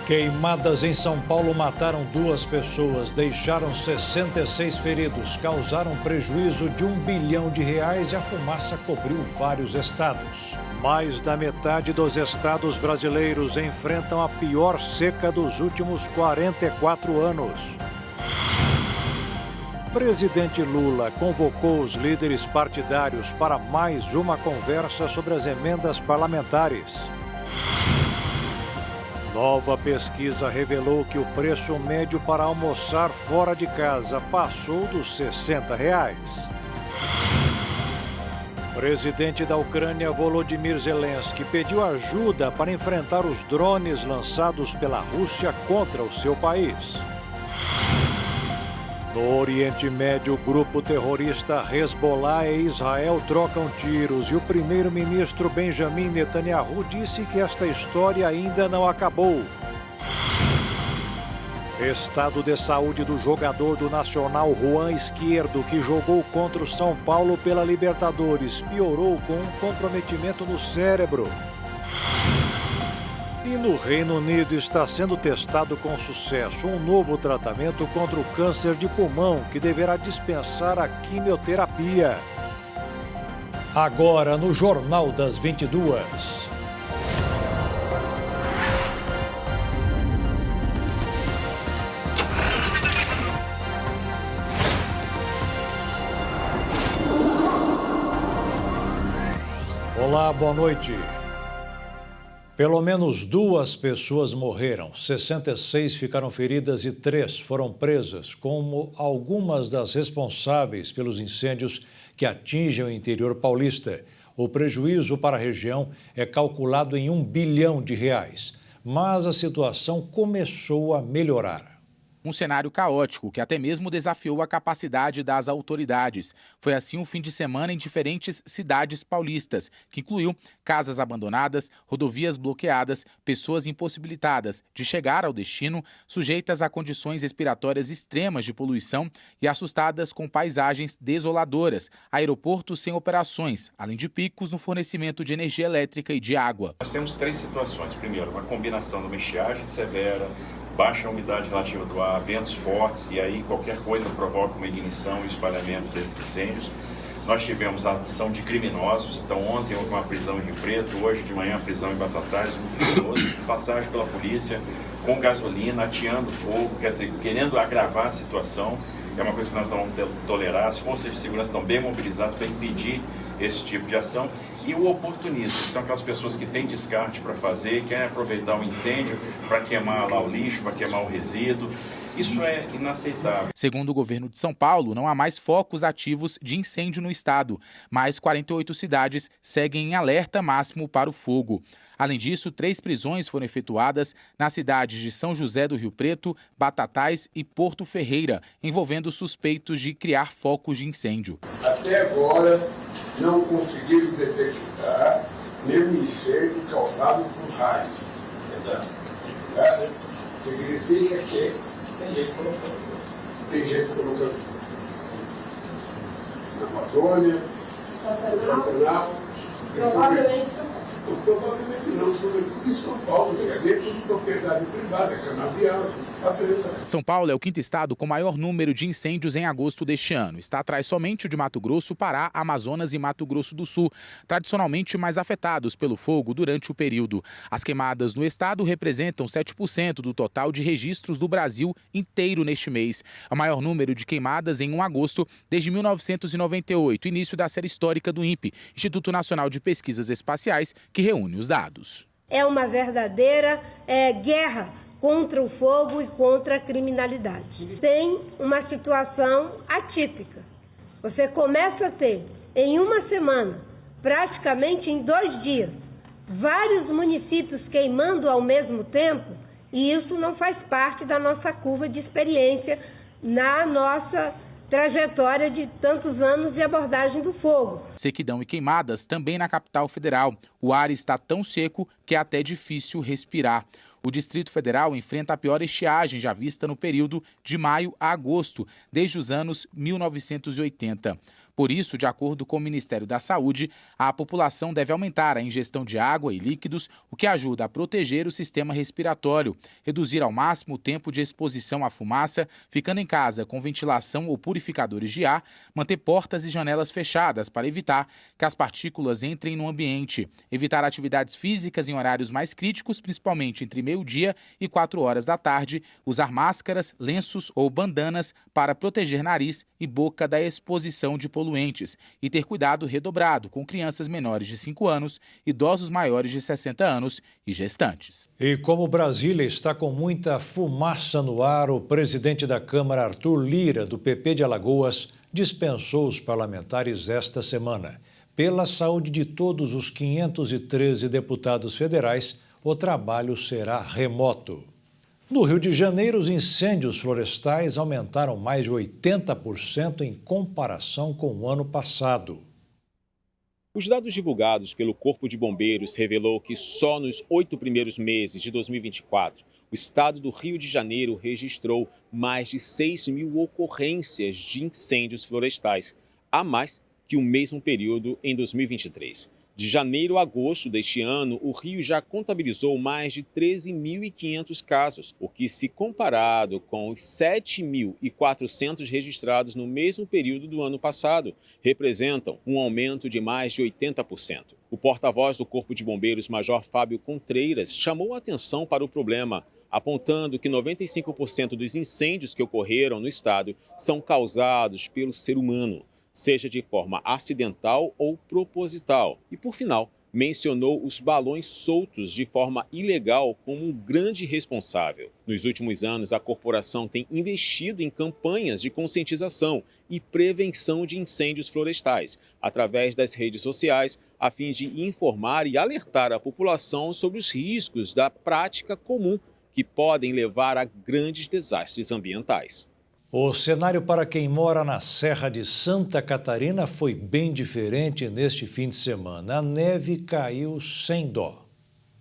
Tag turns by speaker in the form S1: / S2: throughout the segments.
S1: Queimadas em São Paulo mataram 2 pessoas, deixaram 66 feridos, causaram prejuízo de R$1 bilhão e a fumaça cobriu vários estados. Mais da metade dos estados brasileiros enfrentam a pior seca dos últimos 44 anos. Presidente Lula convocou os líderes partidários para mais uma conversa sobre as emendas parlamentares. Nova pesquisa revelou que o preço médio para almoçar fora de casa passou dos R$60. Presidente da Ucrânia, Volodymyr Zelensky, pediu ajuda para enfrentar os drones lançados pela Rússia contra o seu país. No Oriente Médio, o grupo terrorista Hezbollah e Israel trocam tiros e o primeiro-ministro Benjamin Netanyahu disse que esta história ainda não acabou. Estado de saúde do jogador do Nacional Juan Izquierdo, que jogou contra o São Paulo pela Libertadores, piorou com um comprometimento no cérebro. E no Reino Unido está sendo testado com sucesso um novo tratamento contra o câncer de pulmão que deverá dispensar a quimioterapia. Agora no Jornal das 22. Olá, boa noite. Pelo menos 2 pessoas morreram, 66 ficaram feridas e 3 foram presas, como algumas das responsáveis pelos incêndios que atingem o interior paulista. O prejuízo para a região é calculado em R$1 bilhão, mas a situação começou a melhorar.
S2: Um cenário caótico que até mesmo desafiou a capacidade das autoridades. Foi assim um fim de semana em diferentes cidades paulistas, que incluiu casas abandonadas, rodovias bloqueadas, pessoas impossibilitadas de chegar ao destino, sujeitas a condições respiratórias extremas de poluição e assustadas com paisagens desoladoras, aeroportos sem operações, além de picos no fornecimento de energia elétrica e de água.
S3: Nós temos 3 situações. Primeiro, uma combinação de uma estiagem severa, baixa umidade relativa do ar, ventos fortes, e aí qualquer coisa provoca uma ignição e espalhamento desses incêndios. Nós tivemos a ação de criminosos, então ontem houve uma prisão em Rio Preto, hoje de manhã a prisão em Batatais, um criminoso, passagem pela polícia com gasolina, ateando fogo, quer dizer, querendo agravar a situação. É uma coisa que nós não vamos tolerar. As forças de segurança estão bem mobilizadas para impedir esse tipo de ação. E o oportunismo, que são aquelas pessoas que têm descarte para fazer, querem aproveitar o incêndio para queimar lá o lixo, para queimar o resíduo. Isso é inaceitável.
S2: Segundo o governo de São Paulo, não há mais focos ativos de incêndio no estado, mas 48 cidades seguem em alerta máximo para o fogo. Além disso, 3 prisões foram efetuadas nas cidades de São José do Rio Preto, Batatais e Porto Ferreira, envolvendo suspeitos de criar focos de incêndio.
S4: Até agora, não conseguiram detectar nenhum incêndio causado por raio. Exato. Significa que tem gente colocando fogo. Na Amazônia, no Pantanal. Provavelmente São Paulo. Provavelmente não, sobretudo em São Paulo, dentro de propriedade privada, canavial, fazenda.
S2: São Paulo é o 5º estado com maior número de incêndios em agosto deste ano. Está atrás somente o de Mato Grosso, Pará, Amazonas e Mato Grosso do Sul, tradicionalmente mais afetados pelo fogo durante o período. As queimadas no estado representam 7% do total de registros do Brasil inteiro neste mês. O maior número de queimadas em 1 agosto desde 1998, início da série histórica do INPE, Instituto Nacional de Pesquisas Espaciais, que reúne os dados.
S5: É uma verdadeira guerra contra o fogo e contra a criminalidade. Tem uma situação atípica. Você começa a ter, em uma semana, praticamente em 2 dias, vários municípios queimando ao mesmo tempo, e isso não faz parte da nossa curva de experiência na nossa trajetória de tantos anos de abordagem do fogo.
S2: Sequidão e queimadas também na capital federal. O ar está tão seco que é até difícil respirar. O Distrito Federal enfrenta a pior estiagem já vista no período de maio a agosto, desde os anos 1980. Por isso, de acordo com o Ministério da Saúde, a população deve aumentar a ingestão de água e líquidos, o que ajuda a proteger o sistema respiratório, reduzir ao máximo o tempo de exposição à fumaça, ficando em casa com ventilação ou purificadores de ar, manter portas e janelas fechadas para evitar que as partículas entrem no ambiente, evitar atividades físicas em horários mais críticos, principalmente entre meio-dia e 4 horas da tarde, usar máscaras, lenços ou bandanas para proteger nariz e boca da exposição de poluentes e ter cuidado redobrado com crianças menores de 5 anos, idosos maiores de 60 anos e gestantes.
S1: E como Brasília está com muita fumaça no ar, o presidente da Câmara, Arthur Lira, do PP de Alagoas, dispensou os parlamentares esta semana. Pela saúde de todos os 513 deputados federais, o trabalho será remoto. No Rio de Janeiro, os incêndios florestais aumentaram mais de 80% em comparação com o ano passado.
S6: Os dados divulgados pelo Corpo de Bombeiros revelou que só nos 8 primeiros meses de 2024, o estado do Rio de Janeiro registrou mais de 6.000 ocorrências de incêndios florestais, a mais que o mesmo período em 2023. De janeiro a agosto deste ano, o Rio já contabilizou mais de 13.500 casos, o que, se comparado com os 7.400 registrados no mesmo período do ano passado, representam um aumento de mais de 80%. O porta-voz do Corpo de Bombeiros, Major Fábio Contreiras, chamou a atenção para o problema, apontando que 95% dos incêndios que ocorreram no estado são causados pelo ser humano, seja de forma acidental ou proposital. E, por final, mencionou os balões soltos de forma ilegal como um grande responsável. Nos últimos anos, a corporação tem investido em campanhas de conscientização e prevenção de incêndios florestais, através das redes sociais, a fim de informar e alertar a população sobre os riscos da prática comum que podem levar a grandes desastres ambientais.
S1: O cenário para quem mora na Serra de Santa Catarina foi bem diferente neste fim de semana. A neve caiu sem dó.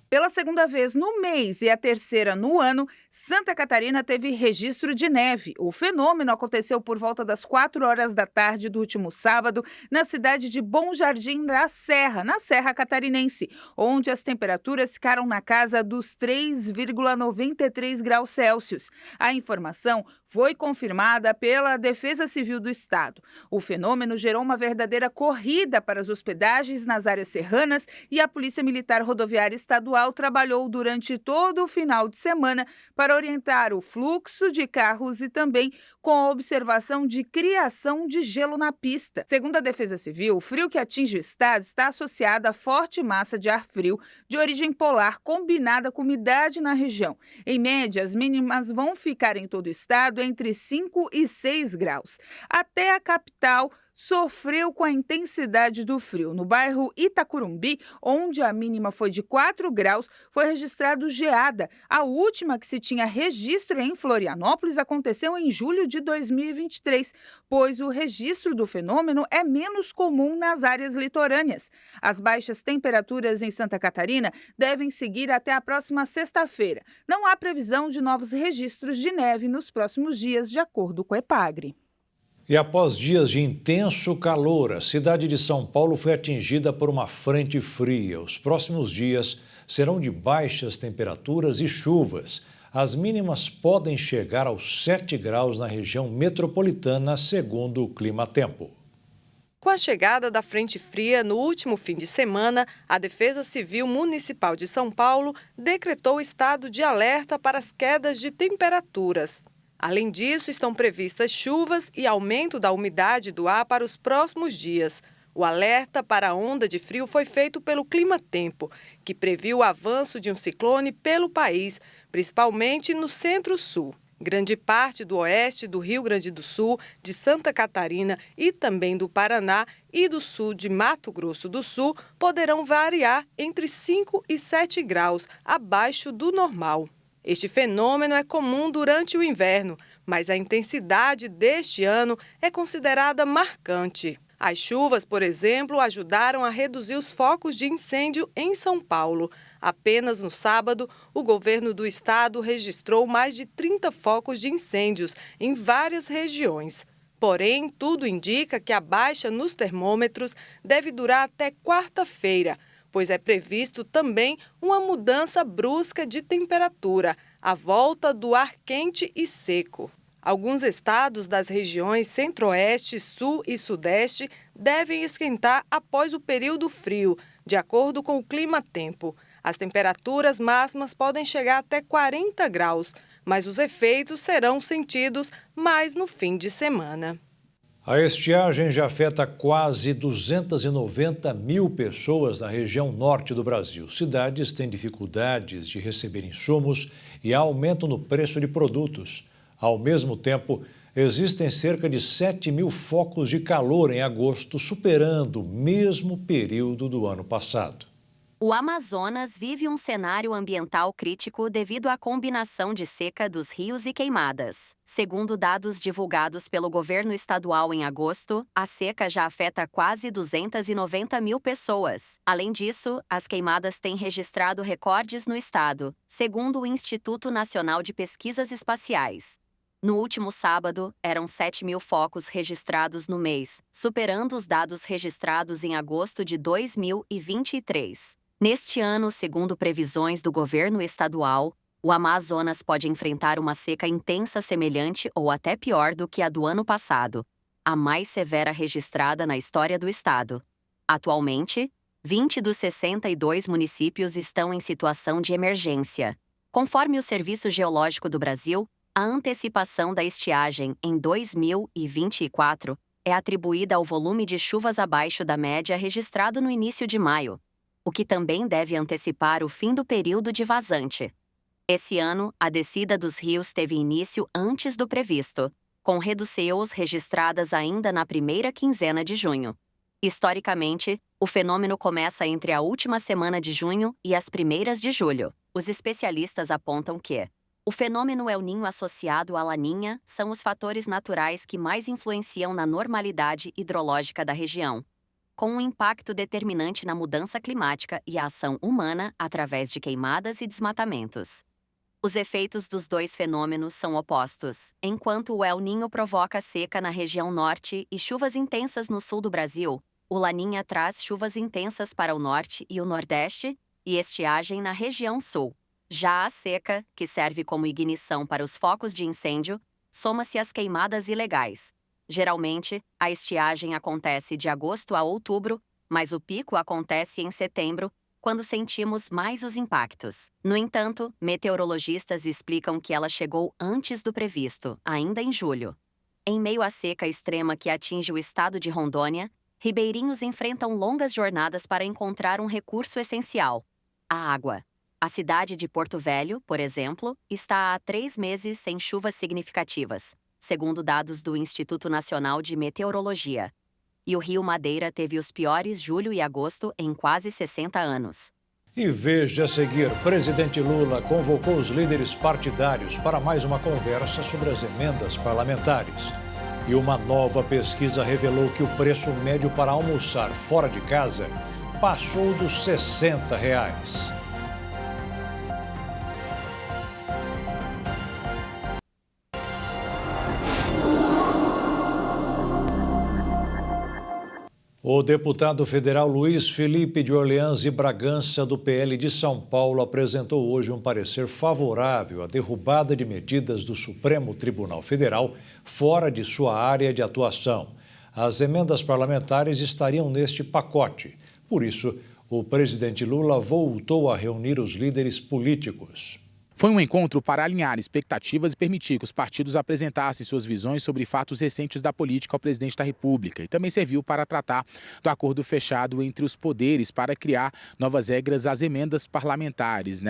S7: Pela segunda vez no mês e a terceira no ano, Santa Catarina teve registro de neve. O fenômeno aconteceu por volta das 4 horas da tarde do último sábado, na cidade de Bom Jardim da Serra, na Serra Catarinense, onde as temperaturas ficaram na casa dos 3,93 graus Celsius. A informação foi confirmada pela Defesa Civil do Estado. O fenômeno gerou uma verdadeira corrida para as hospedagens nas áreas serranas e a Polícia Militar Rodoviária Estadual trabalhou durante todo o final de semana para orientar o fluxo de carros e também com a observação de criação de gelo na pista. Segundo a Defesa Civil, o frio que atinge o estado está associado à forte massa de ar frio de origem polar combinada com umidade na região. Em média, as mínimas vão ficar em todo o estado entre 5 e 6 graus. Até a capital sofreu com a intensidade do frio. No bairro Itacurumbi, onde a mínima foi de 4 graus, foi registrado geada. A última que se tinha registro em Florianópolis aconteceu em julho de 2023, pois o registro do fenômeno é menos comum nas áreas litorâneas. As baixas temperaturas em Santa Catarina devem seguir até a próxima sexta-feira. Não há previsão de novos registros de neve nos próximos dias, de acordo com o EPAGRE.
S1: E após dias de intenso calor, a cidade de São Paulo foi atingida por uma frente fria. Os próximos dias serão de baixas temperaturas e chuvas. As mínimas podem chegar aos 7 graus na região metropolitana, segundo o Climatempo.
S8: Com a chegada da frente fria no último fim de semana, a Defesa Civil Municipal de São Paulo decretou estado de alerta para as quedas de temperaturas. Além disso, estão previstas chuvas e aumento da umidade do ar para os próximos dias. O alerta para a onda de frio foi feito pelo Climatempo, que previu o avanço de um ciclone pelo país, principalmente no centro-sul. Grande parte do oeste do Rio Grande do Sul, de Santa Catarina e também do Paraná e do sul de Mato Grosso do Sul poderão variar entre 5 e 7 graus abaixo do normal. Este fenômeno é comum durante o inverno, mas a intensidade deste ano é considerada marcante. As chuvas, por exemplo, ajudaram a reduzir os focos de incêndio em São Paulo. Apenas no sábado, o governo do estado registrou mais de 30 focos de incêndios em várias regiões. Porém, tudo indica que a baixa nos termômetros deve durar até quarta-feira, pois é previsto também uma mudança brusca de temperatura, a volta do ar quente e seco. Alguns estados das regiões Centro-Oeste, Sul e Sudeste devem esquentar após o período frio, de acordo com o clima-tempo. As temperaturas máximas podem chegar até 40 graus, mas os efeitos serão sentidos mais no fim de semana.
S1: A estiagem já afeta quase 290 mil pessoas na região norte do Brasil. Cidades têm dificuldades de receber insumos e há aumento no preço de produtos. Ao mesmo tempo, existem cerca de 7 mil focos de calor em agosto, superando o mesmo período do ano passado.
S9: O Amazonas vive um cenário ambiental crítico devido à combinação de seca dos rios e queimadas. Segundo dados divulgados pelo governo estadual em agosto, a seca já afeta quase 290 mil pessoas. Além disso, as queimadas têm registrado recordes no estado, segundo o Instituto Nacional de Pesquisas Espaciais. No último sábado, eram 7 mil focos registrados no mês, superando os dados registrados em agosto de 2023. Neste ano, segundo previsões do governo estadual, o Amazonas pode enfrentar uma seca intensa semelhante ou até pior do que a do ano passado, a mais severa registrada na história do estado. Atualmente, 20 dos 62 municípios estão em situação de emergência. Conforme o Serviço Geológico do Brasil, a antecipação da estiagem em 2024 é atribuída ao volume de chuvas abaixo da média registrado no início de maio, o que também deve antecipar o fim do período de vazante. Esse ano, a descida dos rios teve início antes do previsto, com reduções registradas ainda na primeira quinzena de junho. Historicamente, o fenômeno começa entre a última semana de junho e as primeiras de julho. Os especialistas apontam que o fenômeno El Niño associado à Laninha são os fatores naturais que mais influenciam na normalidade hidrológica da região, com um impacto determinante na mudança climática e a ação humana através de queimadas e desmatamentos. Os efeitos dos dois fenômenos são opostos. Enquanto o El Niño provoca seca na região norte e chuvas intensas no sul do Brasil, o Laninha traz chuvas intensas para o norte e o nordeste e estiagem na região sul. Já a seca, que serve como ignição para os focos de incêndio, soma-se às queimadas ilegais. Geralmente, a estiagem acontece de agosto a outubro, mas o pico acontece em setembro, quando sentimos mais os impactos. No entanto, meteorologistas explicam que ela chegou antes do previsto, ainda em julho. Em meio à seca extrema que atinge o estado de Rondônia, ribeirinhos enfrentam longas jornadas para encontrar um recurso essencial: a água. A cidade de Porto Velho, por exemplo, está há 3 meses sem chuvas significativas, segundo dados do Instituto Nacional de Meteorologia. E o Rio Madeira teve os piores julho e agosto em quase 60 anos.
S1: E veja a seguir, presidente Lula convocou os líderes partidários para mais uma conversa sobre as emendas parlamentares. E uma nova pesquisa revelou que o preço médio para almoçar fora de casa passou dos R$60. O deputado federal Luiz Felipe de Orleans e Bragança, do PL de São Paulo, apresentou hoje um parecer favorável à derrubada de medidas do Supremo Tribunal Federal fora de sua área de atuação. As emendas parlamentares estariam neste pacote. Por isso, o presidente Lula voltou a reunir os líderes políticos.
S2: Foi um encontro para alinhar expectativas e permitir que os partidos apresentassem suas visões sobre fatos recentes da política ao presidente da República e também serviu para tratar do acordo fechado entre os poderes para criar novas regras às emendas parlamentares,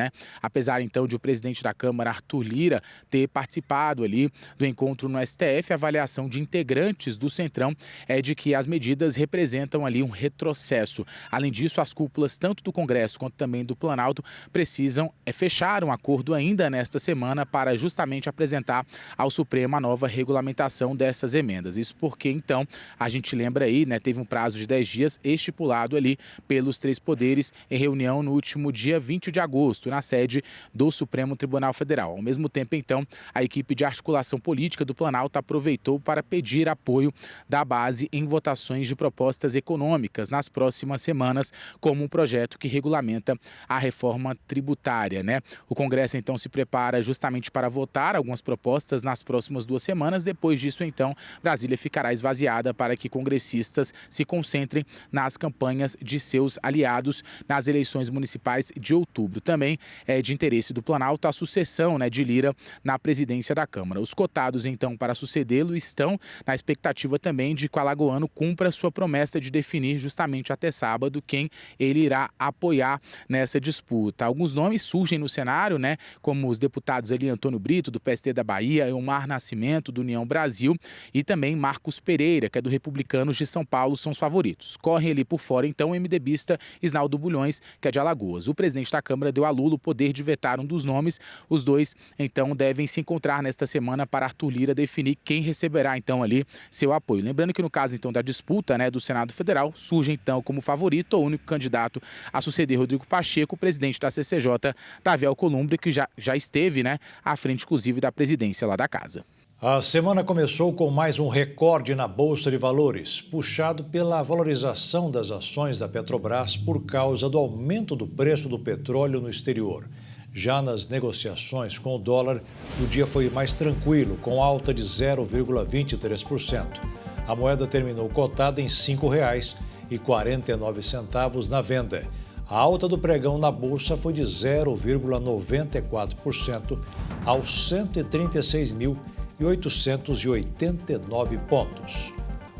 S2: Apesar, então, de o presidente da Câmara, Arthur Lira, ter participado ali do encontro no STF, a avaliação de integrantes do Centrão é de que as medidas representam ali um retrocesso. Além disso, as cúpulas tanto do Congresso quanto também do Planalto precisam fechar um acordo ainda nesta semana para justamente apresentar ao Supremo a nova regulamentação dessas emendas. Isso porque, então, a gente lembra aí, né, teve um prazo de 10 dias estipulado ali pelos três poderes em reunião no último dia 20 de agosto, na sede do Supremo Tribunal Federal. Ao mesmo tempo, então, a equipe de articulação política do Planalto aproveitou para pedir apoio da base em votações de propostas econômicas nas próximas semanas, como um projeto que regulamenta a reforma tributária, né? O Congresso, então, se prepara justamente para votar algumas propostas nas próximas 2 semanas. Depois disso, então, Brasília ficará esvaziada para que congressistas se concentrem nas campanhas de seus aliados nas eleições municipais de outubro. Também é de interesse do Planalto a sucessão, né, de Lira na presidência da Câmara. Os cotados, então, para sucedê-lo estão na expectativa também de que o alagoano cumpra sua promessa de definir justamente até sábado quem ele irá apoiar nessa disputa. Alguns nomes surgem no cenário, né, como os deputados ali Antônio Brito, do PST da Bahia, Elmar Nascimento, do União Brasil, e também Marcos Pereira, que é do Republicanos de São Paulo, são os favoritos. Correm ali por fora, então, o MDBista Isnaldo Bulhões, que é de Alagoas. O presidente da Câmara deu a Lula o poder de vetar um dos nomes. Os dois, então, devem se encontrar nesta semana para Arthur Lira definir quem receberá, então, ali seu apoio. Lembrando que no caso, então, da disputa, né, do Senado Federal, surge, então, como favorito o único candidato a suceder Rodrigo Pacheco, o presidente da CCJ, Davi Alcolumbre, que já esteve, né, à frente, inclusive, da presidência lá da casa.
S1: A semana começou com mais um recorde na Bolsa de Valores, puxado pela valorização das ações da Petrobras por causa do aumento do preço do petróleo no exterior. Já nas negociações com o dólar, o dia foi mais tranquilo, com alta de 0,23%. A moeda terminou cotada em R$ 5,49 na venda. A alta do pregão na Bolsa foi de 0,94% aos 136.889 pontos.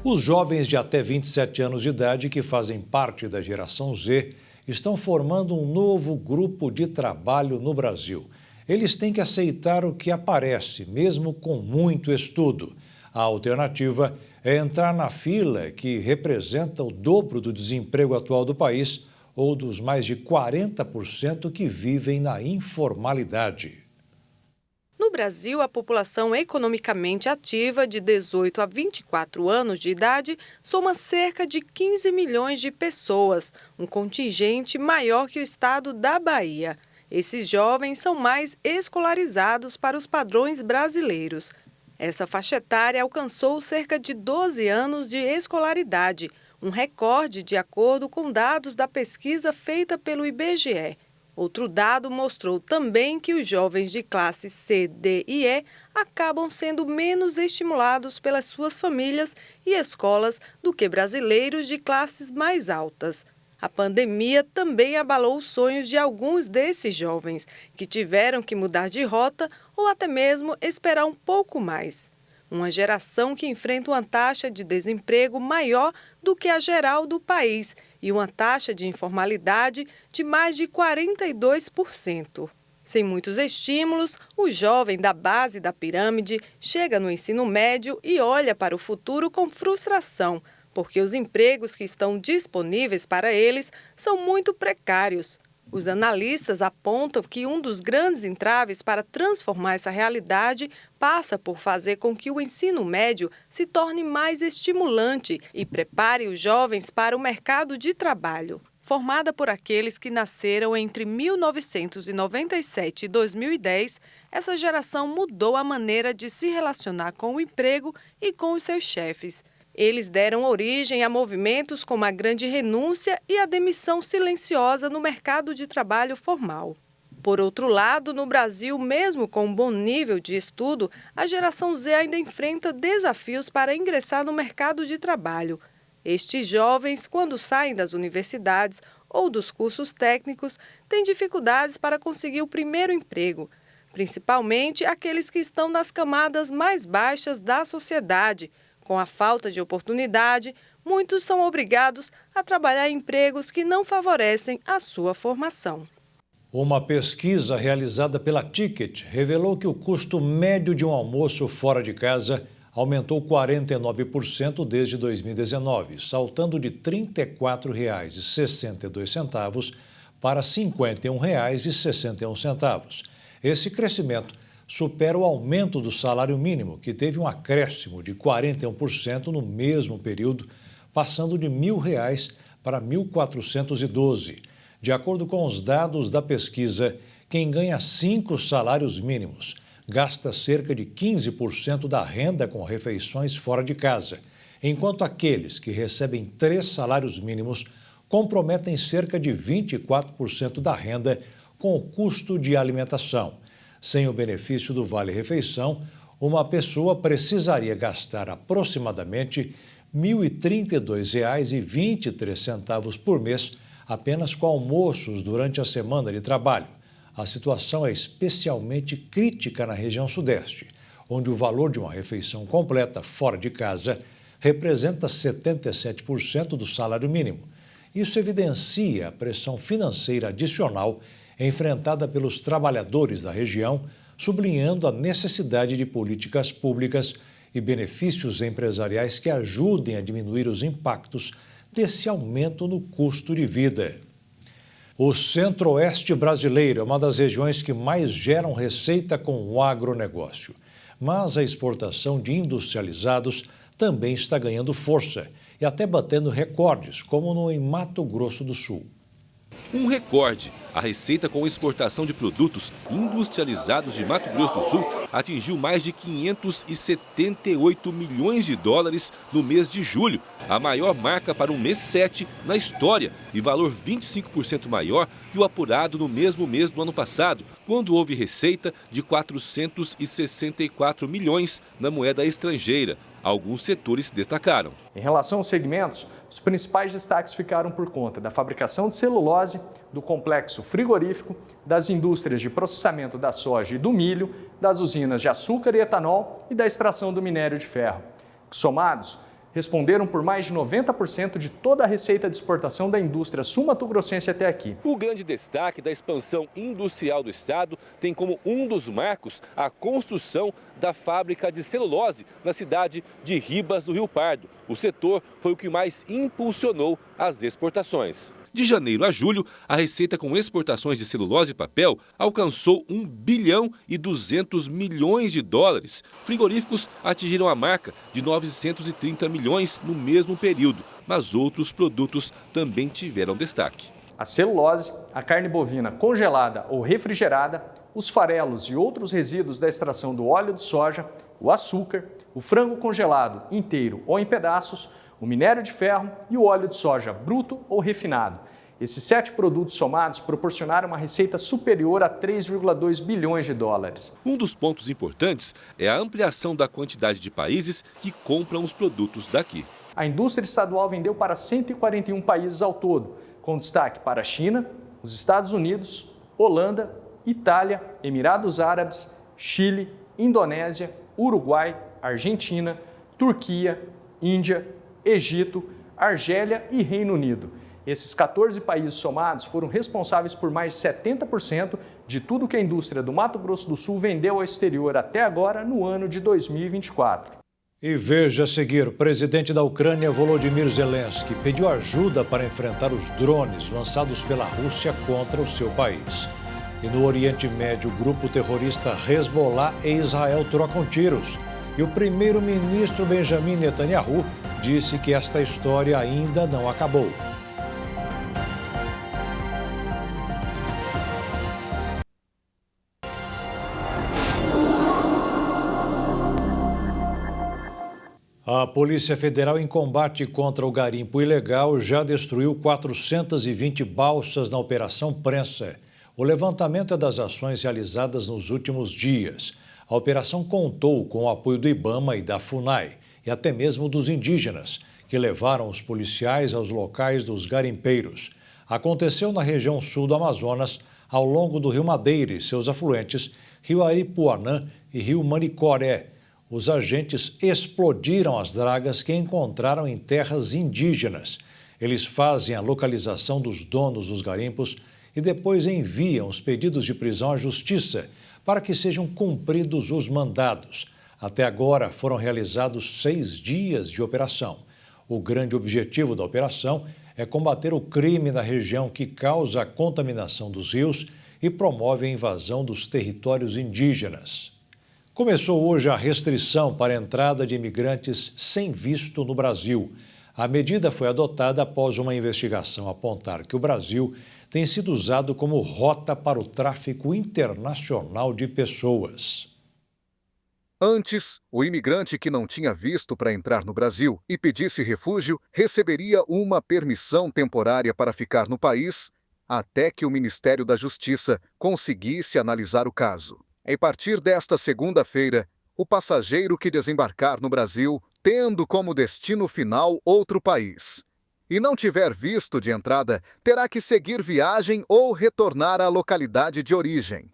S1: Os jovens de até 27 anos de idade que fazem parte da geração Z estão formando um novo grupo de trabalho no Brasil. Eles têm que aceitar o que aparece, mesmo com muito estudo. A alternativa é entrar na fila, que representa o dobro do desemprego atual do país, ou dos mais de 40% que vivem na informalidade.
S8: No Brasil, a população economicamente ativa de 18 a 24 anos de idade soma cerca de 15 milhões de pessoas, um contingente maior que o estado da Bahia. Esses jovens são mais escolarizados para os padrões brasileiros. Essa faixa etária alcançou cerca de 12 anos de escolaridade, um recorde de acordo com dados da pesquisa feita pelo IBGE. Outro dado mostrou também que os jovens de classe C, D e E acabam sendo menos estimulados pelas suas famílias e escolas do que brasileiros de classes mais altas. A pandemia também abalou os sonhos de alguns desses jovens, que tiveram que mudar de rota ou até mesmo esperar um pouco mais. Uma geração que enfrenta uma taxa de desemprego maior do que a geral do país e uma taxa de informalidade de mais de 42%. Sem muitos estímulos, o jovem da base da pirâmide chega no ensino médio e olha para o futuro com frustração, porque os empregos que estão disponíveis para eles são muito precários. Os analistas apontam que um dos grandes entraves para transformar essa realidade passa por fazer com que o ensino médio se torne mais estimulante e prepare os jovens para o mercado de trabalho. Formada por aqueles que nasceram entre 1997 e 2010, essa geração mudou a maneira de se relacionar com o emprego e com os seus chefes. Eles deram origem a movimentos como a grande renúncia e a demissão silenciosa no mercado de trabalho formal. Por outro lado, no Brasil, mesmo com um bom nível de estudo, a geração Z ainda enfrenta desafios para ingressar no mercado de trabalho. Estes jovens, quando saem das universidades ou dos cursos técnicos, têm dificuldades para conseguir o primeiro emprego, principalmente aqueles que estão nas camadas mais baixas da sociedade. Com a falta de oportunidade, muitos são obrigados a trabalhar em empregos que não favorecem a sua formação.
S1: Uma pesquisa realizada pela Ticket revelou que o custo médio de um almoço fora de casa aumentou 49% desde 2019, saltando de R$ 34,62 para R$ 51,61. Esse crescimento supera o aumento do salário mínimo, que teve um acréscimo de 41% no mesmo período, passando de R$ 1.000 para R$ 1.412. De acordo com os dados da pesquisa, quem ganha 5 salários mínimos gasta cerca de 15% da renda com refeições fora de casa, enquanto aqueles que recebem 3 salários mínimos comprometem cerca de 24% da renda com o custo de alimentação. Sem o benefício do Vale-Refeição, uma pessoa precisaria gastar aproximadamente R$ 1.032,23 por mês apenas com almoços durante a semana de trabalho. A situação é especialmente crítica na região sudeste, onde o valor de uma refeição completa fora de casa representa 77% do salário mínimo. Isso evidencia a pressão financeira adicional enfrentada pelos trabalhadores da região, sublinhando a necessidade de políticas públicas e benefícios empresariais que ajudem a diminuir os impactos desse aumento no custo de vida. O Centro-Oeste brasileiro é uma das regiões que mais geram receita com o agronegócio. Mas a exportação de industrializados também está ganhando força e até batendo recordes, como no Mato Grosso do Sul.
S10: Um recorde. A receita com exportação de produtos industrializados de Mato Grosso do Sul atingiu mais de 578 milhões de dólares no mês de julho, a maior marca para um mês 7 na história e valor 25% maior que o apurado no mesmo mês do ano passado, quando houve receita de 464 milhões na moeda estrangeira. Alguns setores destacaram.
S11: Em relação aos segmentos, os principais destaques ficaram por conta da fabricação de celulose, do complexo frigorífico, das indústrias de processamento da soja e do milho, das usinas de açúcar e etanol e da extração do minério de ferro. Somados, responderam por mais de 90% de toda a receita de exportação da indústria sul-mato-grossense até aqui.
S10: O grande destaque da expansão industrial do estado tem como um dos marcos a construção da fábrica de celulose na cidade de Ribas do Rio Pardo. O setor foi o que mais impulsionou as exportações. De janeiro a julho, a receita com exportações de celulose e papel alcançou 1 bilhão e 200 milhões de dólares. Frigoríficos atingiram a marca de 930 milhões no mesmo período, mas outros produtos também tiveram destaque.
S11: A celulose, a carne bovina congelada ou refrigerada, os farelos e outros resíduos da extração do óleo de soja, o açúcar, o frango congelado inteiro ou em pedaços, o minério de ferro e o óleo de soja bruto ou refinado. Esses 7 produtos somados proporcionaram uma receita superior a 3,2 bilhões de dólares.
S10: Um dos pontos importantes é a ampliação da quantidade de países que compram os produtos daqui.
S11: A indústria estadual vendeu para 141 países ao todo, com destaque para a China, os Estados Unidos, Holanda, Itália, Emirados Árabes, Chile, Indonésia, Uruguai, Argentina, Turquia, Índia, Egito, Argélia e Reino Unido. Esses 14 países somados foram responsáveis por mais de 70% de tudo que a indústria do Mato Grosso do Sul vendeu ao exterior até agora no ano de 2024.
S1: E veja a seguir, o presidente da Ucrânia, Volodymyr Zelensky, pediu ajuda para enfrentar os drones lançados pela Rússia contra o seu país. E no Oriente Médio, o grupo terrorista Hezbollah e Israel trocam tiros. E o primeiro-ministro Benjamin Netanyahu disse que esta história ainda não acabou. A Polícia Federal, em combate contra o garimpo ilegal, já destruiu 420 balsas na Operação Prensa. O levantamento é das ações realizadas nos últimos dias. A operação contou com o apoio do IBAMA e da FUNAI, e até mesmo dos indígenas, que levaram os policiais aos locais dos garimpeiros. Aconteceu na região sul do Amazonas, ao longo do Rio Madeira e seus afluentes, Rio Aripuanã e Rio Manicoré. Os agentes explodiram as dragas que encontraram em terras indígenas. Eles fazem a localização dos donos dos garimpos e depois enviam os pedidos de prisão à Justiça para que sejam cumpridos os mandados. Até agora foram realizados 6 dias de operação. O grande objetivo da operação é combater o crime na região que causa a contaminação dos rios e promove a invasão dos territórios indígenas. Começou hoje a restrição para a entrada de imigrantes sem visto no Brasil. A medida foi adotada após uma investigação apontar que o Brasil tem sido usado como rota para o tráfico internacional de pessoas.
S12: Antes, o imigrante que não tinha visto para entrar no Brasil e pedisse refúgio receberia uma permissão temporária para ficar no país até que o Ministério da Justiça conseguisse analisar o caso. A partir desta segunda-feira, o passageiro que desembarcar no Brasil, tendo como destino final outro país, e não tiver visto de entrada, terá que seguir viagem ou retornar à localidade de origem.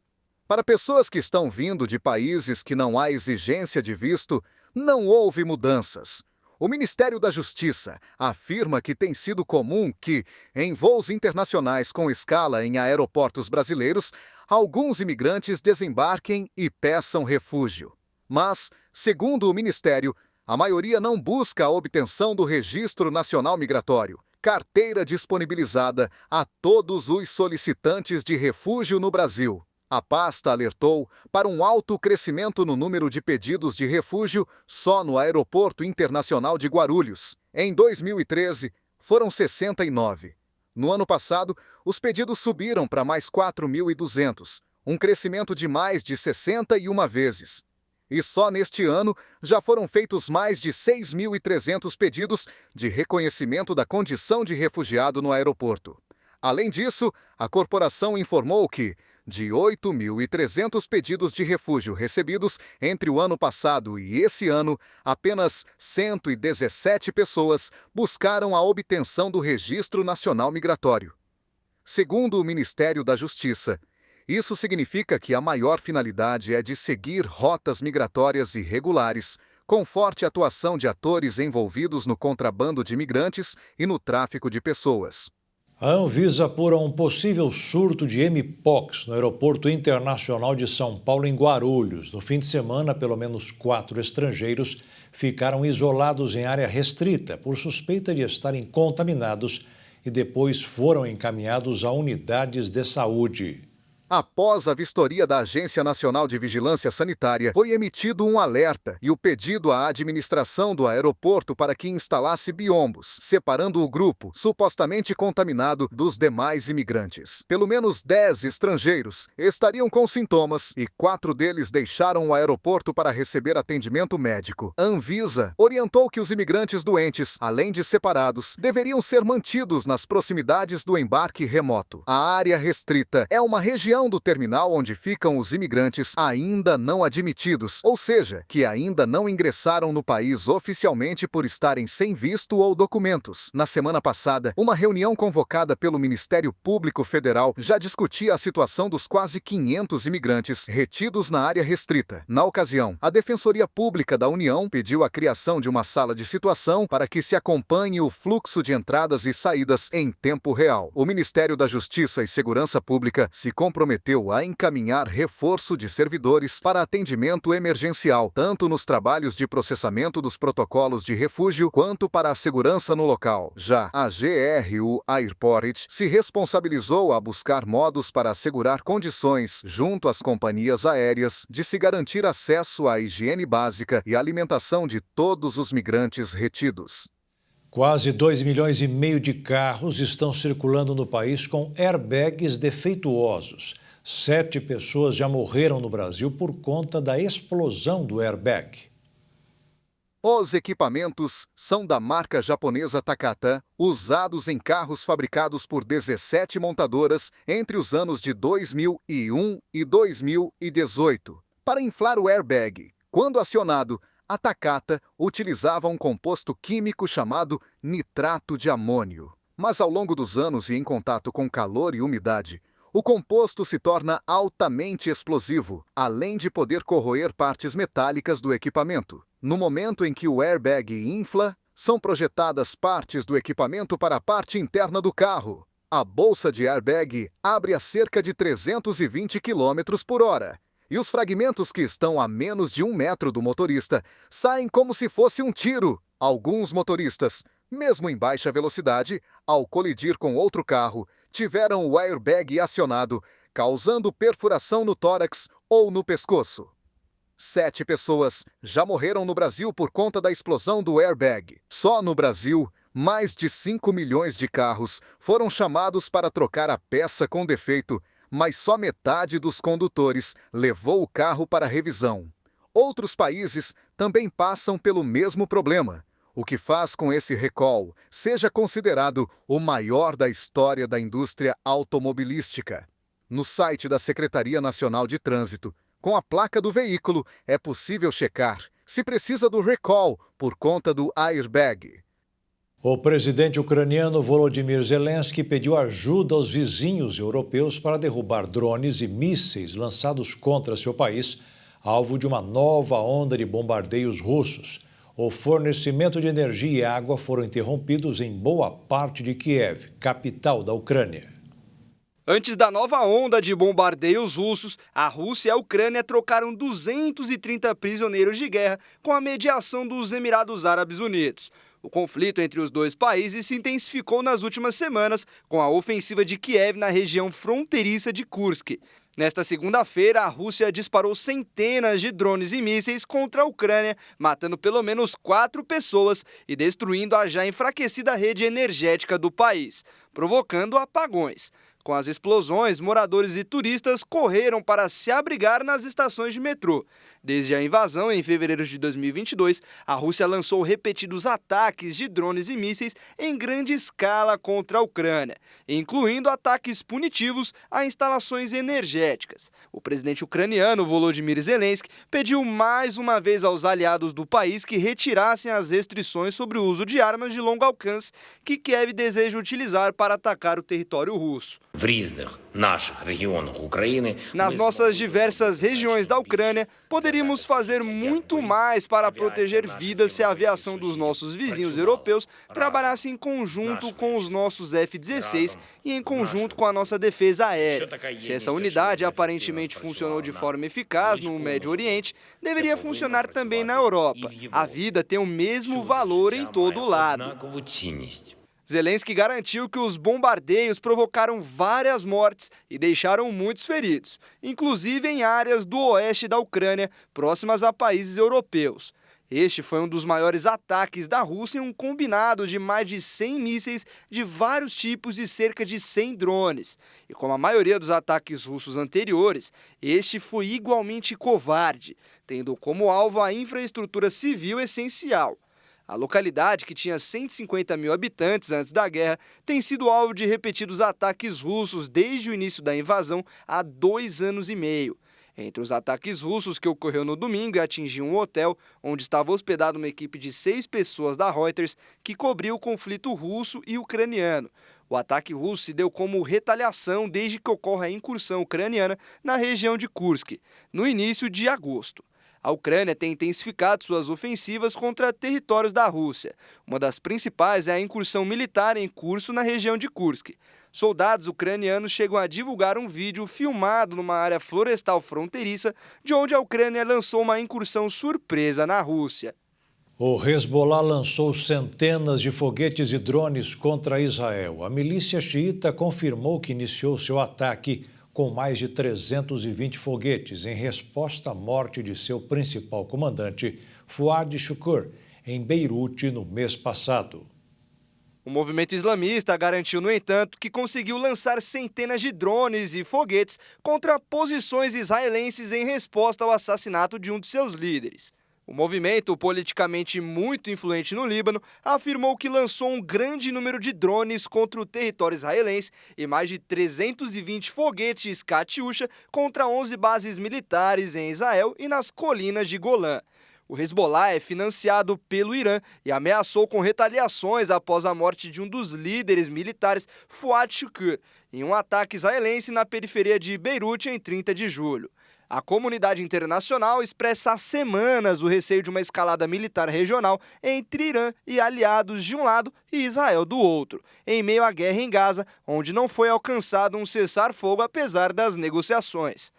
S12: Para pessoas que estão vindo de países que não há exigência de visto, não houve mudanças. O Ministério da Justiça afirma que tem sido comum que, em voos internacionais com escala em aeroportos brasileiros, alguns imigrantes desembarquem e peçam refúgio. Mas, segundo o Ministério, a maioria não busca a obtenção do Registro Nacional Migratório, carteira disponibilizada a todos os solicitantes de refúgio no Brasil. A pasta alertou para um alto crescimento no número de pedidos de refúgio só no Aeroporto Internacional de Guarulhos. Em 2013, foram 69. No ano passado, os pedidos subiram para mais 4.200, um crescimento de mais de 61 vezes. E só neste ano já foram feitos mais de 6.300 pedidos de reconhecimento da condição de refugiado no aeroporto. Além disso, a corporação informou que, de 8.300 pedidos de refúgio recebidos entre o ano passado e esse ano, apenas 117 pessoas buscaram a obtenção do Registro Nacional Migratório. Segundo o Ministério da Justiça, isso significa que a maior finalidade é de seguir rotas migratórias irregulares, com forte atuação de atores envolvidos no contrabando de imigrantes e no tráfico de pessoas.
S1: A Anvisa apura um possível surto de Mpox no Aeroporto Internacional de São Paulo, em Guarulhos. No fim de semana, pelo menos 4 estrangeiros ficaram isolados em área restrita por suspeita de estarem contaminados e depois foram encaminhados a unidades de saúde.
S12: Após a vistoria da Agência Nacional de Vigilância Sanitária, foi emitido um alerta e o pedido à administração do aeroporto para que instalasse biombos, separando o grupo supostamente contaminado dos demais imigrantes. Pelo menos 10 estrangeiros estariam com sintomas e 4 deles deixaram o aeroporto para receber atendimento médico. A Anvisa orientou que os imigrantes doentes, além de separados, deveriam ser mantidos nas proximidades do embarque remoto. A área restrita é uma região do terminal onde ficam os imigrantes ainda não admitidos, ou seja, que ainda não ingressaram no país oficialmente por estarem sem visto ou documentos. Na semana passada, uma reunião convocada pelo Ministério Público Federal já discutia a situação dos quase 500 imigrantes retidos na área restrita. Na ocasião, a Defensoria Pública da União pediu a criação de uma sala de situação para que se acompanhe o fluxo de entradas e saídas em tempo real. O Ministério da Justiça e Segurança Pública se comprometeu a encaminhar reforço de servidores para atendimento emergencial, tanto nos trabalhos de processamento dos protocolos de refúgio quanto para a segurança no local. Já a GRU Airport se responsabilizou a buscar modos para assegurar condições, junto às companhias aéreas, de se garantir acesso à higiene básica e alimentação de todos os migrantes retidos.
S1: Quase 2,5 milhões de carros estão circulando no país com airbags defeituosos. 7 pessoas já morreram no Brasil por conta da explosão do airbag.
S12: Os equipamentos são da marca japonesa Takata, usados em carros fabricados por 17 montadoras entre os anos de 2001 e 2018. Para inflar o airbag, quando acionado, a Takata utilizava um composto químico chamado nitrato de amônio. Mas ao longo dos anos e em contato com calor e umidade, o composto se torna altamente explosivo, além de poder corroer partes metálicas do equipamento. No momento em que o airbag infla, são projetadas partes do equipamento para a parte interna do carro. A bolsa de airbag abre a cerca de 320 km por hora. E os fragmentos que estão a menos de 1 metro do motorista saem como se fosse um tiro. Alguns motoristas, mesmo em baixa velocidade, ao colidir com outro carro, tiveram o airbag acionado, causando perfuração no tórax ou no pescoço. 7 pessoas já morreram no Brasil por conta da explosão do airbag. Só no Brasil, mais de 5 milhões de carros foram chamados para trocar a peça com defeito, mas só metade dos condutores levou o carro para revisão. Outros países também passam pelo mesmo problema, o que faz com esse recall seja considerado o maior da história da indústria automobilística. No site da Secretaria Nacional de Trânsito, com a placa do veículo, é possível checar se precisa do recall por conta do airbag.
S1: O presidente ucraniano Volodymyr Zelensky pediu ajuda aos vizinhos europeus para derrubar drones e mísseis lançados contra seu país, alvo de uma nova onda de bombardeios russos. O fornecimento de energia e água foram interrompidos em boa parte de Kiev, capital da Ucrânia.
S13: Antes da nova onda de bombardeios russos, a Rússia e a Ucrânia trocaram 230 prisioneiros de guerra com a mediação dos Emirados Árabes Unidos. O conflito entre os dois países se intensificou nas últimas semanas com a ofensiva de Kiev na região fronteiriça de Kursk. Nesta segunda-feira, a Rússia disparou centenas de drones e mísseis contra a Ucrânia, matando pelo menos 4 pessoas e destruindo a já enfraquecida rede energética do país, provocando apagões. Com as explosões, moradores e turistas correram para se abrigar nas estações de metrô. Desde a invasão, em fevereiro de 2022, a Rússia lançou repetidos ataques de drones e mísseis em grande escala contra a Ucrânia, incluindo ataques punitivos a instalações energéticas. O presidente ucraniano Volodymyr Zelensky pediu mais uma vez aos aliados do país que retirassem as restrições sobre o uso de armas de longo alcance que Kiev deseja utilizar para atacar o território russo. Nas nossas diversas regiões da Ucrânia, poderíamos fazer muito mais para proteger vidas se a aviação dos nossos vizinhos europeus trabalhasse em conjunto com os nossos F-16 e em conjunto com a nossa defesa aérea. Se essa unidade aparentemente funcionou de forma eficaz no Médio Oriente, deveria funcionar também na Europa. A vida tem o mesmo valor em todo o lado. Zelensky garantiu que os bombardeios provocaram várias mortes e deixaram muitos feridos, inclusive em áreas do oeste da Ucrânia, próximas a países europeus. Este foi um dos maiores ataques da Rússia em um combinado de mais de 100 mísseis de vários tipos e cerca de 100 drones. E como a maioria dos ataques russos anteriores, este foi igualmente covarde, tendo como alvo a infraestrutura civil essencial. A localidade, que tinha 150 mil habitantes antes da guerra, tem sido alvo de repetidos ataques russos desde o início da invasão há 2 anos e meio. Entre os ataques russos que ocorreu no domingo e atingiu um hotel onde estava hospedada uma equipe de 6 pessoas da Reuters que cobriu o conflito russo e ucraniano. O ataque russo se deu como retaliação desde que ocorre a incursão ucraniana na região de Kursk, no início de agosto. A Ucrânia tem intensificado suas ofensivas contra territórios da Rússia. Uma das principais é a incursão militar em curso na região de Kursk. Soldados ucranianos chegam a divulgar um vídeo filmado numa área florestal fronteiriça, de onde a Ucrânia lançou uma incursão surpresa na Rússia.
S1: O Hezbollah lançou centenas de foguetes e drones contra Israel. A milícia xiita confirmou que iniciou seu ataque com mais de 320 foguetes, em resposta à morte de seu principal comandante, Fuad Shukr, em Beirute, no mês passado.
S13: O movimento islamista garantiu, no entanto, que conseguiu lançar centenas de drones e foguetes contra posições israelenses em resposta ao assassinato de um de seus líderes. O movimento, politicamente muito influente no Líbano, afirmou que lançou um grande número de drones contra o território israelense e mais de 320 foguetes Katyusha contra 11 bases militares em Israel e nas colinas de Golã. O Hezbollah é financiado pelo Irã e ameaçou com retaliações após a morte de um dos líderes militares, Fuad Shukr, em um ataque israelense na periferia de Beirute em 30 de julho. A comunidade internacional expressa há semanas o receio de uma escalada militar regional entre Irã e aliados de um lado e Israel do outro, em meio à guerra em Gaza, onde não foi alcançado um cessar-fogo apesar das negociações.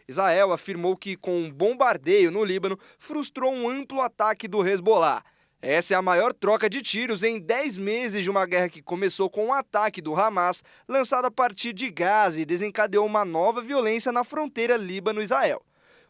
S13: Israel afirmou que, com um bombardeio no Líbano, frustrou um amplo ataque do Hezbollah. Essa é a maior troca de tiros em 10 meses de uma guerra que começou com um ataque do Hamas, lançado a partir de Gaza e desencadeou uma nova violência na fronteira Líbano-Israel.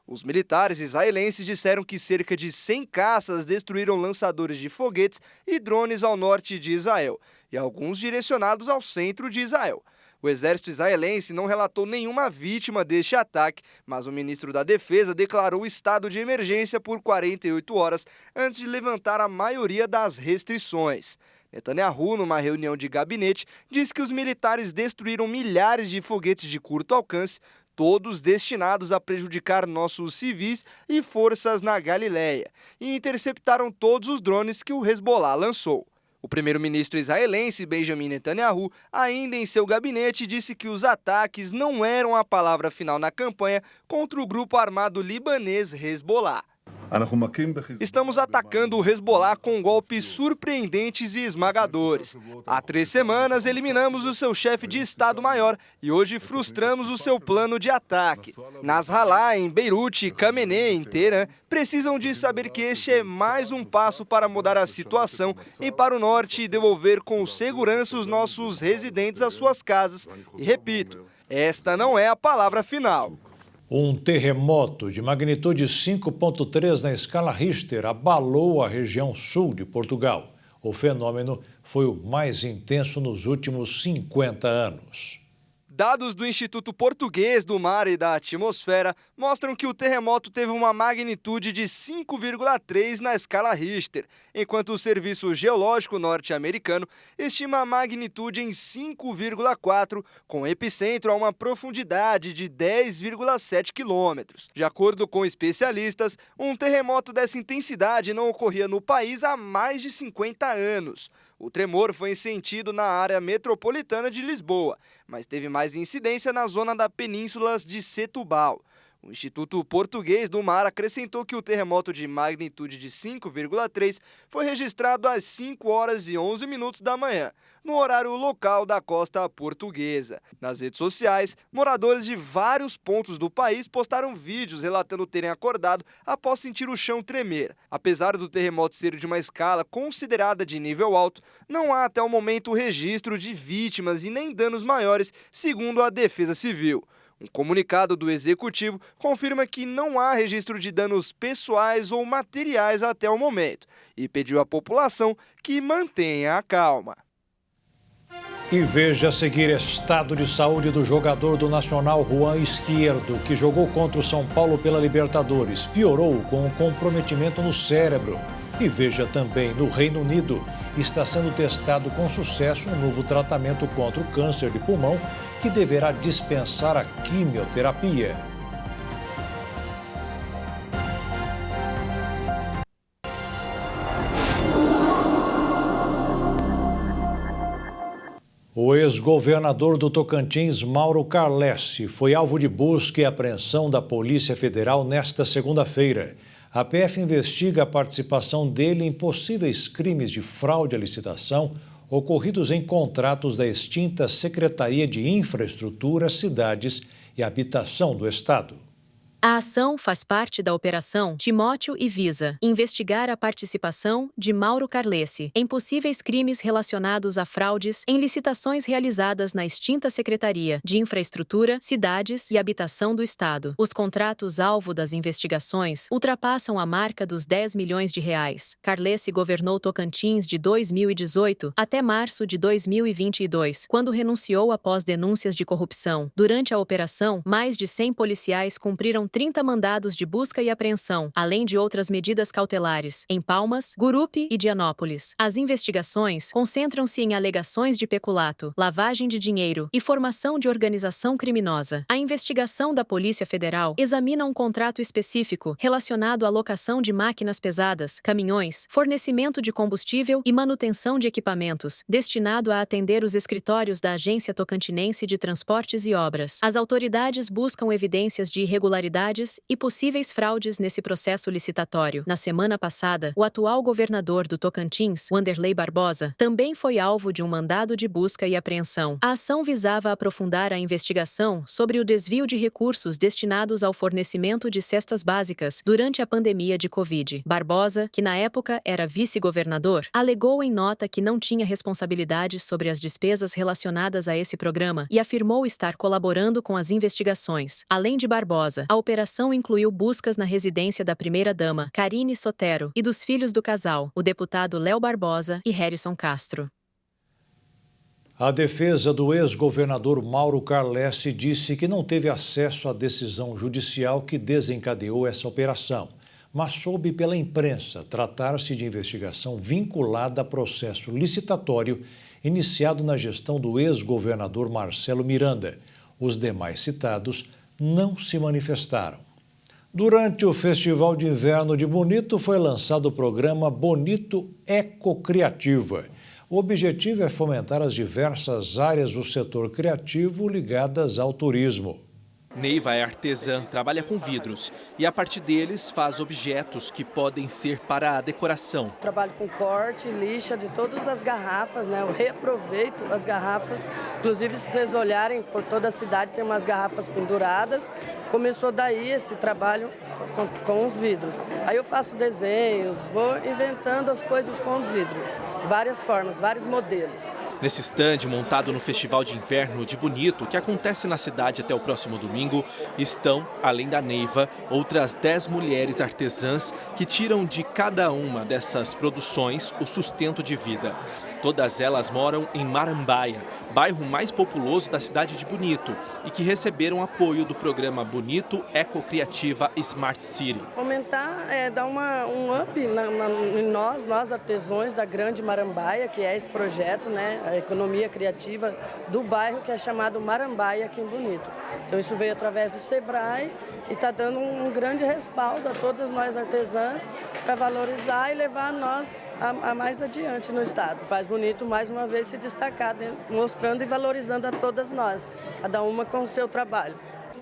S13: Os militares israelenses disseram que cerca de 100 caças destruíram lançadores de foguetes e drones ao norte de Israel, e alguns direcionados ao centro de Israel. O exército israelense não relatou nenhuma vítima deste ataque, mas o ministro da Defesa declarou estado de emergência por 48 horas antes de levantar a maioria das restrições. Netanyahu, numa reunião de gabinete, disse que os militares destruíram milhares de foguetes de curto alcance, todos destinados a prejudicar nossos civis e forças na Galileia, e interceptaram todos os drones que o Hezbollah lançou. O primeiro-ministro israelense, Benjamin Netanyahu, ainda em seu gabinete, disse que os ataques não eram a palavra final na campanha contra o grupo armado libanês Hezbollah. Estamos atacando o Hezbollah com golpes surpreendentes e esmagadores. Há 3 semanas eliminamos o seu chefe de Estado-Maior e hoje frustramos o seu plano de ataque. Nasrallah, em Beirute, e Khamenei, em Teherã, precisam de saber que este é mais um passo para mudar a situação e para o norte e devolver com segurança os nossos residentes às suas casas. E repito, esta não é a palavra final.
S1: Um terremoto de magnitude 5,3 na escala Richter abalou a região sul de Portugal. O fenômeno foi o mais intenso nos últimos 50 anos.
S13: Dados do Instituto Português do Mar e da Atmosfera mostram que o terremoto teve uma magnitude de 5,3 na escala Richter, enquanto o Serviço Geológico norte-americano estima a magnitude em 5,4, com epicentro a uma profundidade de 10,7 quilômetros. De acordo com especialistas, um terremoto dessa intensidade não ocorria no país há mais de 50 anos. O tremor foi sentido na área metropolitana de Lisboa, mas teve mais incidência na zona da Península de Setúbal. O Instituto Português do Mar acrescentou que o terremoto de magnitude de 5,3 foi registrado às 5 horas e 11 minutos da manhã, no horário local da costa portuguesa. Nas redes sociais, moradores de vários pontos do país postaram vídeos relatando terem acordado após sentir o chão tremer. Apesar do terremoto ser de uma escala considerada de nível alto, não há até o momento registro de vítimas e nem danos maiores, segundo a Defesa Civil. Um comunicado do Executivo confirma que não há registro de danos pessoais ou materiais até o momento e pediu à população que mantenha a calma.
S1: E veja a seguir estado de saúde do jogador do Nacional Juan Izquierdo, que jogou contra o São Paulo pela Libertadores. Piorou com um comprometimento no cérebro. E veja também, no Reino Unido, está sendo testado com sucesso um novo tratamento contra o câncer de pulmão que deverá dispensar a quimioterapia. O ex-governador do Tocantins, Mauro Carlessi, foi alvo de busca e apreensão da Polícia Federal nesta segunda-feira. A PF investiga a participação dele em possíveis crimes de fraude à licitação ocorridos em contratos da extinta Secretaria de Infraestrutura, Cidades e Habitação do Estado.
S14: A ação faz parte da Operação Timóteo e visa investigar a participação de Mauro Carlessi em possíveis crimes relacionados a fraudes em licitações realizadas na extinta Secretaria de Infraestrutura, Cidades e Habitação do Estado. Os contratos alvo das investigações ultrapassam a marca dos R$10 milhões. Carlessi governou Tocantins de 2018 até março de 2022, quando renunciou após denúncias de corrupção. Durante a operação, mais de 100 policiais cumpriram 30 mandados de busca e apreensão, além de outras medidas cautelares, em Palmas, Gurupi e Dianópolis. As investigações concentram-se em alegações de peculato, lavagem de dinheiro e formação de organização criminosa. A investigação da Polícia Federal examina um contrato específico relacionado à locação de máquinas pesadas, caminhões, fornecimento de combustível e manutenção de equipamentos, destinado a atender os escritórios da Agência Tocantinense de Transportes e Obras. As autoridades buscam evidências de irregularidades irregularidades e possíveis fraudes nesse processo licitatório. Na semana passada, o atual governador do Tocantins, Wanderley Barbosa, também foi alvo de um mandado de busca e apreensão. A ação visava aprofundar a investigação sobre o desvio de recursos destinados ao fornecimento de cestas básicas durante a pandemia de Covid. Barbosa, que na época era vice-governador, alegou em nota que não tinha responsabilidade sobre as despesas relacionadas a esse programa e afirmou estar colaborando com as investigações. Além de Barbosa, a operação incluiu buscas na residência da primeira-dama, Karine Sotero, e dos filhos do casal, o deputado Léo Barbosa e Harrison Castro.
S1: A defesa do ex-governador Mauro Carlessi disse que não teve acesso à decisão judicial que desencadeou essa operação, mas soube pela imprensa tratar-se de investigação vinculada a processo licitatório iniciado na gestão do ex-governador Marcelo Miranda. Os demais citados não se manifestaram. Durante o Festival de Inverno de Bonito foi lançado o programa Bonito Ecocriativa. O objetivo é fomentar as diversas áreas do setor criativo ligadas ao turismo.
S15: Neiva é artesã, trabalha com vidros e a partir deles faz objetos que podem ser para a decoração.
S16: Trabalho com corte, lixa de todas as garrafas, né? Eu reaproveito as garrafas. Inclusive, se vocês olharem por toda a cidade, tem umas garrafas penduradas. Começou daí esse trabalho com os vidros. Aí eu faço desenhos, vou inventando as coisas com os vidros. Várias formas, vários modelos.
S15: Nesse estande montado no Festival de Inverno de Bonito, que acontece na cidade até o próximo domingo, estão, além da Neiva, outras 10 mulheres artesãs que tiram de cada uma dessas produções o sustento de vida. Todas elas moram em Marambaia, bairro mais populoso da cidade de Bonito, e que receberam apoio do programa Bonito Ecocriativa Smart City.
S16: Fomentar, dar um up em nós artesãos da Grande Marambaia, que é esse projeto, né, a economia criativa do bairro, que é chamado Marambaia aqui em Bonito. Então isso veio através do Sebrae e está dando um grande respaldo a todas nós artesãs para valorizar e levar nós a mais adiante no estado. Faz Bonito mais uma vez se destacar, mostrando e valorizando a todas nós, cada uma com o seu trabalho.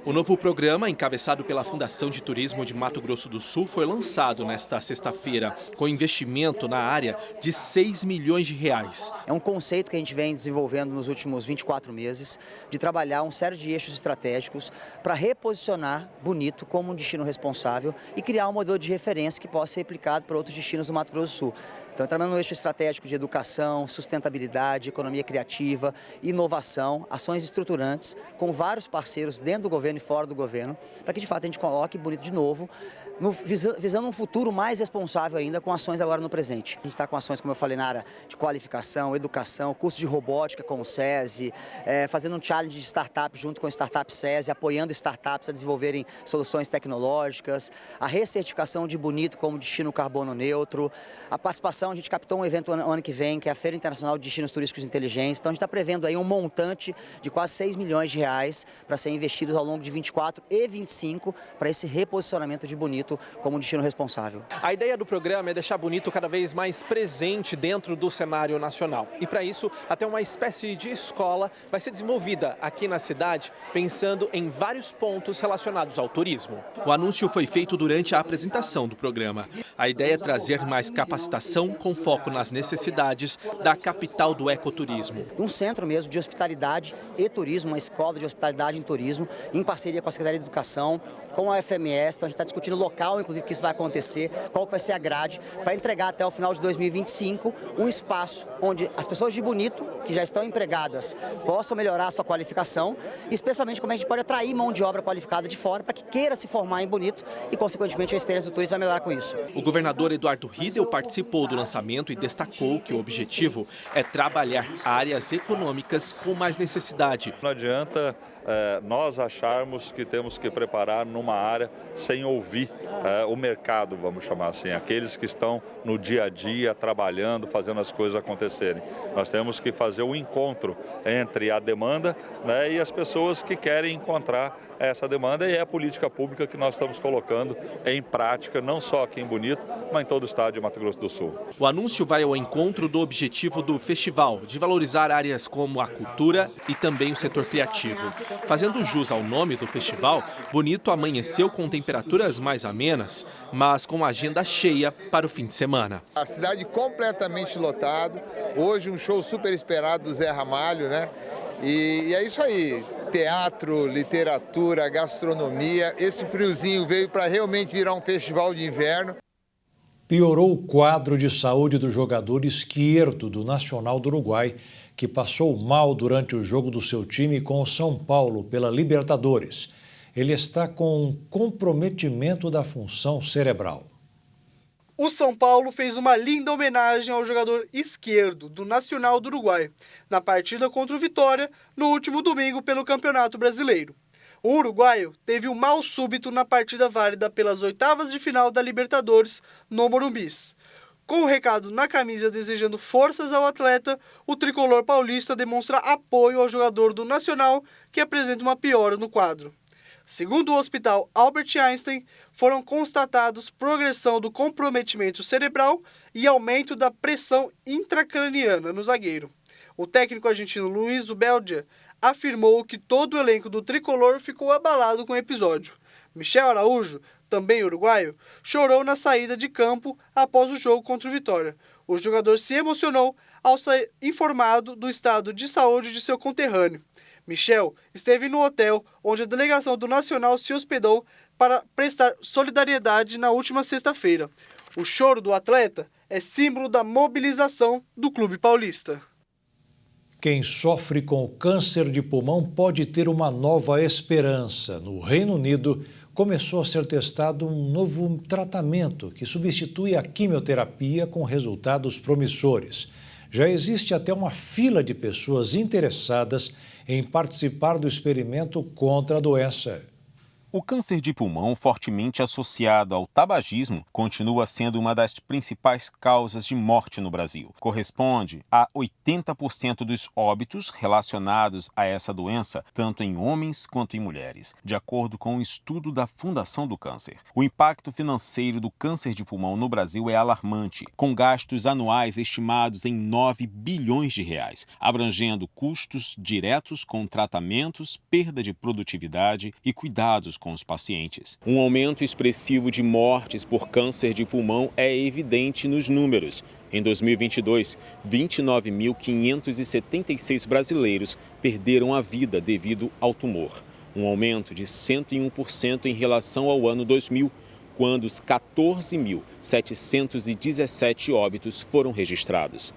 S15: O novo programa, encabeçado pela Fundação de Turismo de Mato Grosso do Sul, foi lançado nesta sexta-feira, com investimento na área de 6 milhões de reais.
S17: É um conceito que a gente vem desenvolvendo nos últimos 24 meses, de trabalhar uma série de eixos estratégicos para reposicionar Bonito como um destino responsável e criar um modelo de referência que possa ser replicado para outros destinos do Mato Grosso do Sul. Então, trabalhando no eixo estratégico de educação, sustentabilidade, economia criativa, inovação, ações estruturantes, com vários parceiros dentro do governo e fora do governo, para que, de fato, a gente coloque Bonito de novo, visando um futuro mais responsável ainda, com ações agora no presente. A gente está com ações, como eu falei, na área de qualificação, educação, curso de robótica com o SESI, fazendo um challenge de startup junto com o Startup SESI, apoiando startups a desenvolverem soluções tecnológicas, a recertificação de Bonito como destino carbono neutro, a participação, a gente captou um evento ano que vem, que é a Feira Internacional de Destinos Turísticos Inteligentes, então a gente está prevendo aí um montante de quase 6 milhões de reais para ser investidos ao longo de 24 e 25 para esse reposicionamento de Bonito como um destino responsável.
S15: A ideia do programa é deixar Bonito cada vez mais presente dentro do cenário nacional. E para isso, até uma espécie de escola vai ser desenvolvida aqui na cidade, pensando em vários pontos relacionados ao turismo. O anúncio foi feito durante a apresentação do programa. A ideia é trazer mais capacitação com foco nas necessidades da capital do ecoturismo.
S17: Um centro mesmo de hospitalidade e turismo, uma escola de hospitalidade e turismo, em parceria com a Secretaria de Educação, com a FMS, então a gente está discutindo o local, inclusive, que isso vai acontecer, qual vai ser a grade, para entregar até o final de 2025 um espaço onde as pessoas de Bonito, que já estão empregadas, possam melhorar a sua qualificação, e especialmente como a gente pode atrair mão de obra qualificada de fora para que queira se formar em Bonito e, consequentemente, a experiência do turista vai melhorar com isso.
S15: O governador Eduardo Riedel participou do lançamento e destacou que o objetivo é trabalhar áreas econômicas com mais necessidade.
S18: Não adianta nós acharmos que temos que preparar numa área sem ouvir o mercado, vamos chamar assim, aqueles que estão no dia a dia trabalhando, fazendo as coisas acontecerem. Nós temos que fazer o encontro entre a demanda, né, e as pessoas que querem encontrar essa demanda, e é a política pública que nós estamos colocando em prática, não só aqui em Bonito, mas em todo o estado de Mato Grosso do Sul.
S15: O anúncio vai ao encontro do objetivo do festival, de valorizar áreas como a cultura e também o setor criativo. Fazendo jus ao nome do festival, Bonito amanheceu com temperaturas mais amenas, mas com agenda cheia para o fim de semana.
S19: A cidade completamente lotada, hoje um show super esperado do Zé Ramalho, né? E é isso aí, teatro, literatura, gastronomia, esse friozinho veio para realmente virar um festival de inverno.
S1: Piorou o quadro de saúde do jogador Izquierdo do Nacional do Uruguai, que passou mal durante o jogo do seu time com o São Paulo pela Libertadores. Ele está com um comprometimento da função cerebral.
S20: O São Paulo fez uma linda homenagem ao jogador Izquierdo do Nacional do Uruguai, na partida contra o Vitória, no último domingo pelo Campeonato Brasileiro. O uruguaio teve um mal súbito na partida válida pelas oitavas de final da Libertadores no Morumbis. Com o recado na camisa desejando forças ao atleta, o tricolor paulista demonstra apoio ao jogador do Nacional, que apresenta uma piora no quadro. Segundo o Hospital Albert Einstein, foram constatados progressão do comprometimento cerebral e aumento da pressão intracraniana no zagueiro. O técnico argentino Luiz Ubeldia afirmou que todo o elenco do tricolor ficou abalado com o episódio. Michel Araújo, também uruguaio, chorou na saída de campo após o jogo contra o Vitória. O jogador se emocionou ao ser informado do estado de saúde de seu conterrâneo. Michel esteve no hotel onde a delegação do Nacional se hospedou para prestar solidariedade na última sexta-feira. O choro do atleta é símbolo da mobilização do clube paulista.
S1: Quem sofre com o câncer de pulmão pode ter uma nova esperança. No Reino Unido, começou a ser testado um novo tratamento que substitui a quimioterapia com resultados promissores. Já existe até uma fila de pessoas interessadas em participar do experimento contra a doença.
S21: O câncer de pulmão, fortemente associado ao tabagismo, continua sendo uma das principais causas de morte no Brasil. Corresponde a 80% dos óbitos relacionados a essa doença, tanto em homens quanto em mulheres, de acordo com um estudo da Fundação do Câncer. O impacto financeiro do câncer de pulmão no Brasil é alarmante, com gastos anuais estimados em 9 bilhões de reais, abrangendo custos diretos com tratamentos, perda de produtividade e cuidados com os pacientes. Um aumento expressivo de mortes por câncer de pulmão é evidente nos números. Em 2022, 29.576 brasileiros perderam a vida devido ao tumor, um aumento de 101% em relação ao ano 2000, quando os 14.717 óbitos foram registrados.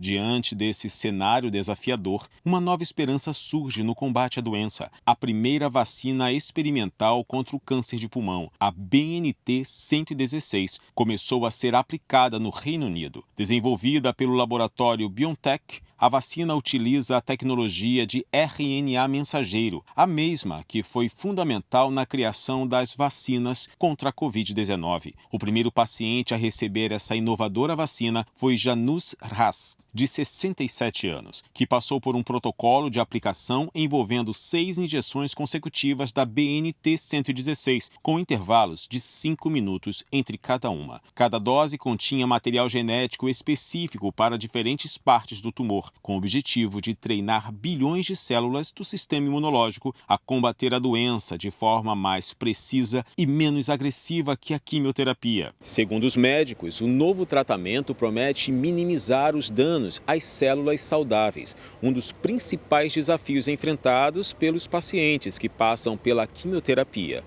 S21: Diante desse cenário desafiador, uma nova esperança surge no combate à doença. A primeira vacina experimental contra o câncer de pulmão, a BNT-116, começou a ser aplicada no Reino Unido. Desenvolvida pelo laboratório BioNTech, a vacina utiliza a tecnologia de RNA mensageiro, a mesma que foi fundamental na criação das vacinas contra a Covid-19. O primeiro paciente a receber essa inovadora vacina foi Janus Ras, de 67 anos, que passou por um protocolo de aplicação envolvendo 6 injeções consecutivas da BNT-116, com intervalos de 5 minutos entre cada uma. Cada dose continha material genético específico para diferentes partes do tumor, com o objetivo de treinar bilhões de células do sistema imunológico a combater a doença de forma mais precisa e menos agressiva que a quimioterapia. Segundo os médicos, o novo tratamento promete minimizar os danos às células saudáveis, um dos principais desafios enfrentados pelos pacientes que passam pela quimioterapia.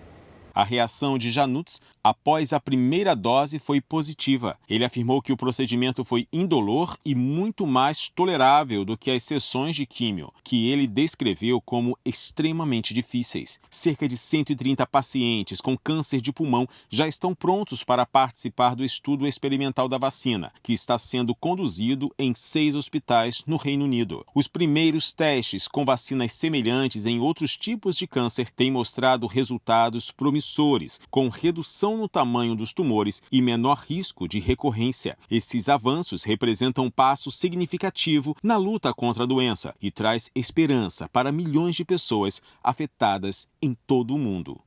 S21: A reação de Janus após a primeira dose foi positiva. Ele afirmou que o procedimento foi indolor e muito mais tolerável do que as sessões de químio, que ele descreveu como extremamente difíceis. Cerca de 130 pacientes com câncer de pulmão já estão prontos para participar do estudo experimental da vacina, que está sendo conduzido em 6 hospitais no Reino Unido. Os primeiros testes com vacinas semelhantes em outros tipos de câncer têm mostrado resultados promissores, com redução no tamanho dos tumores e menor risco de recorrência. Esses avanços representam um passo significativo na luta contra a doença e traz esperança para milhões de pessoas afetadas em todo o mundo.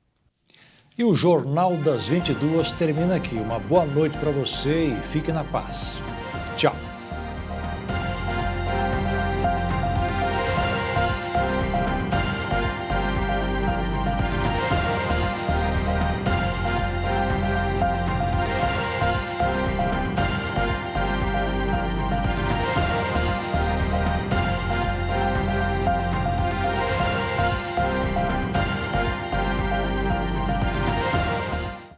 S1: E o Jornal das 22 termina aqui. Uma boa noite para você e fique na paz. Tchau.